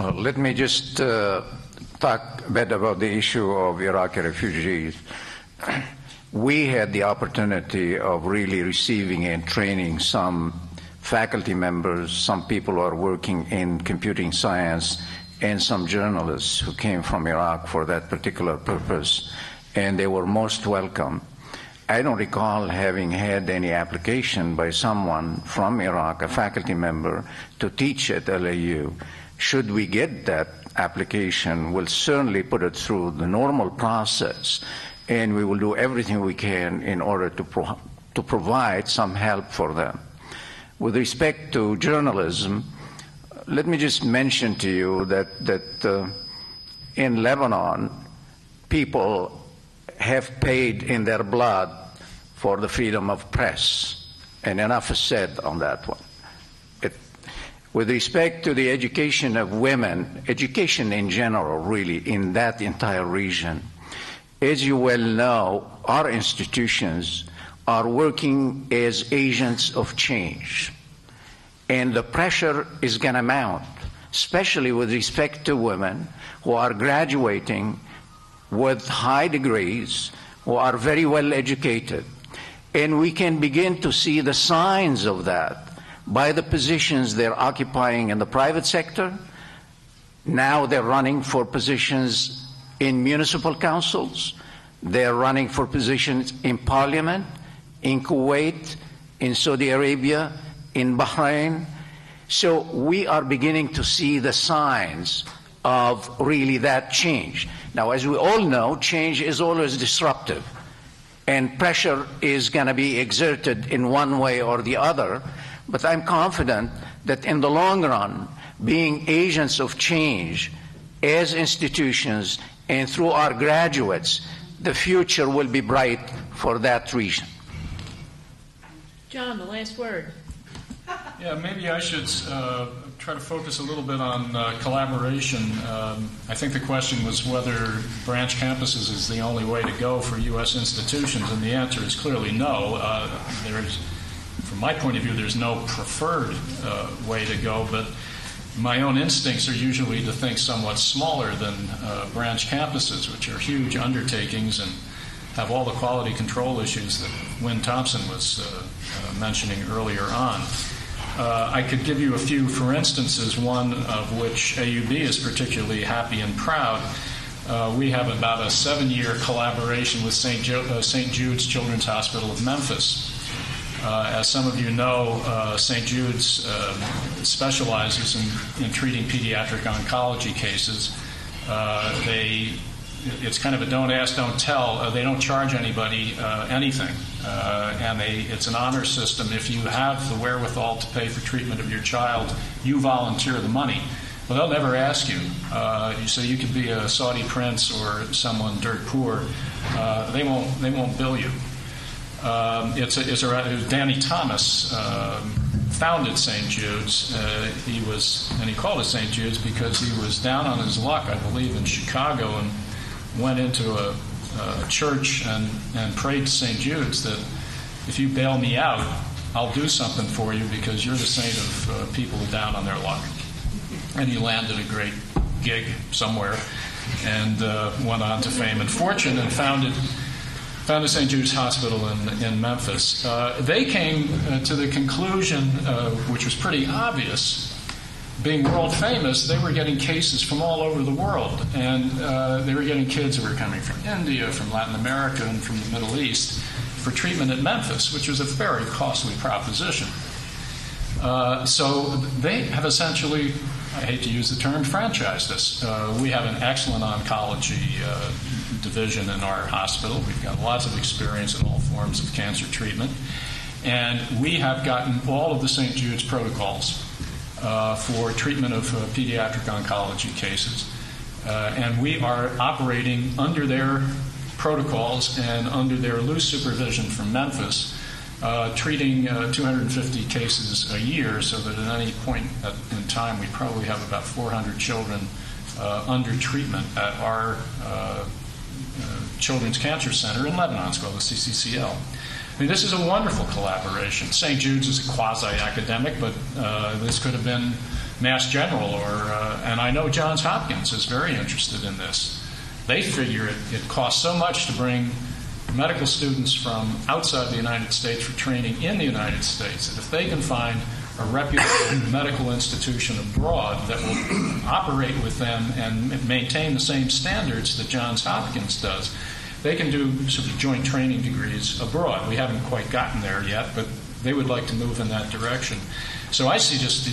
Let me just talk a bit about the issue of Iraqi refugees. We had the opportunity of really receiving and training some faculty members, some people who are working in computing science, and some journalists who came from Iraq for that particular purpose, and they were most welcome. I don't recall having had any application by someone from Iraq, a faculty member, to teach at LAU. Should we get that application, we'll certainly put it through the normal process, and we will do everything we can in order to provide some help for them. With respect to journalism, let me just mention to you that in Lebanon, people have paid in their blood for the freedom of press, and enough is said on that one. With respect to the education of women, education in general, really, in that entire region, as you well know, our institutions are working as agents of change, and the pressure is going to mount, especially with respect to women who are graduating with high degrees, who are very well educated. And we can begin to see the signs of that by the positions they're occupying in the private sector Now they're running for positions in municipal councils. They're running for positions in parliament, in Kuwait, in Saudi Arabia, in Bahrain. So we are beginning to see the signs of really that change. Now, as we all know, change is always disruptive, and pressure is going to be exerted in one way or the other. But I'm confident that in the long run, being agents of change as institutions and through our graduates, the future will be bright for that region. John, the last word. Yeah, maybe I should try to focus a little bit on collaboration. I think the question was whether branch campuses is the only way to go for U.S. institutions, and the answer is clearly no. From my point of view, there's no preferred way to go, but my own instincts are usually to think somewhat smaller than branch campuses, which are huge undertakings and have all the quality control issues that Thompson was mentioning earlier on. I could give you a few for instances, one of which AUB is particularly happy and proud. We have about a 7-year collaboration with St. Jude's Children's Hospital of Memphis. As some of you know, St. Jude's specializes in treating pediatric oncology cases. It's kind of a don't ask, don't tell. They don't charge anybody anything. And it's an honor system. If you have the wherewithal to pay for treatment of your child, you volunteer the money. Well, they'll never ask you. So you could be a Saudi prince or someone dirt poor. They won't bill you. Danny Thomas founded St. Jude's. He called it St. Jude's because he was down on his luck, I believe, in Chicago, and went into a church and prayed to St. Jude's that if you bail me out, I'll do something for you because you're the saint of people who are down on their luck. And he landed a great gig somewhere and went on to fame and fortune and founded St. Jude's Hospital in Memphis. They came to the conclusion, which was pretty obvious, being world famous, they were getting cases from all over the world. And they were getting kids who were coming from India, from Latin America, and from the Middle East for treatment at Memphis, which was a very costly proposition. So they have essentially, I hate to use the term, franchised us. We have an excellent oncology division in our hospital. We've got lots of experience in all forms of cancer treatment. And we have gotten all of the St. Jude's protocols for treatment of pediatric oncology cases. And we are operating under their protocols and under their loose supervision from Memphis, treating 250 cases a year, so that at any point in time we probably have about 400 children under treatment at our Children's Cancer Center in Lebanon. It's called the CCCL. I mean, this is a wonderful collaboration. St. Jude's is a quasi-academic, but this could have been Mass General, and I know Johns Hopkins is very interested in this. They figure it costs so much to bring medical students from outside the United States for training in the United States that if they can find a reputable medical institution abroad that will operate with them and maintain the same standards that Johns Hopkins does, they can do sort of joint training degrees abroad. We haven't quite gotten there yet, but they would like to move in that direction. So I see just,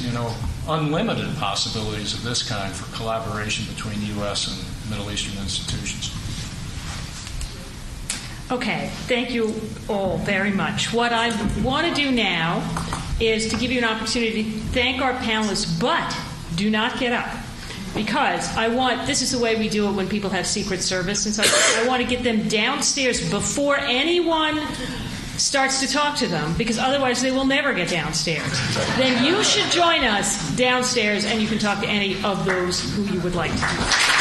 unlimited possibilities of this kind for collaboration between U.S. and Middle Eastern institutions. Okay, thank you all very much. What I want to do now is to give you an opportunity to thank our panelists, but do not get up. Because this is the way we do it when people have Secret Service, and so I want to get them downstairs before anyone starts to talk to them, because otherwise they will never get downstairs. Then you should join us downstairs, and you can talk to any of those who you would like to.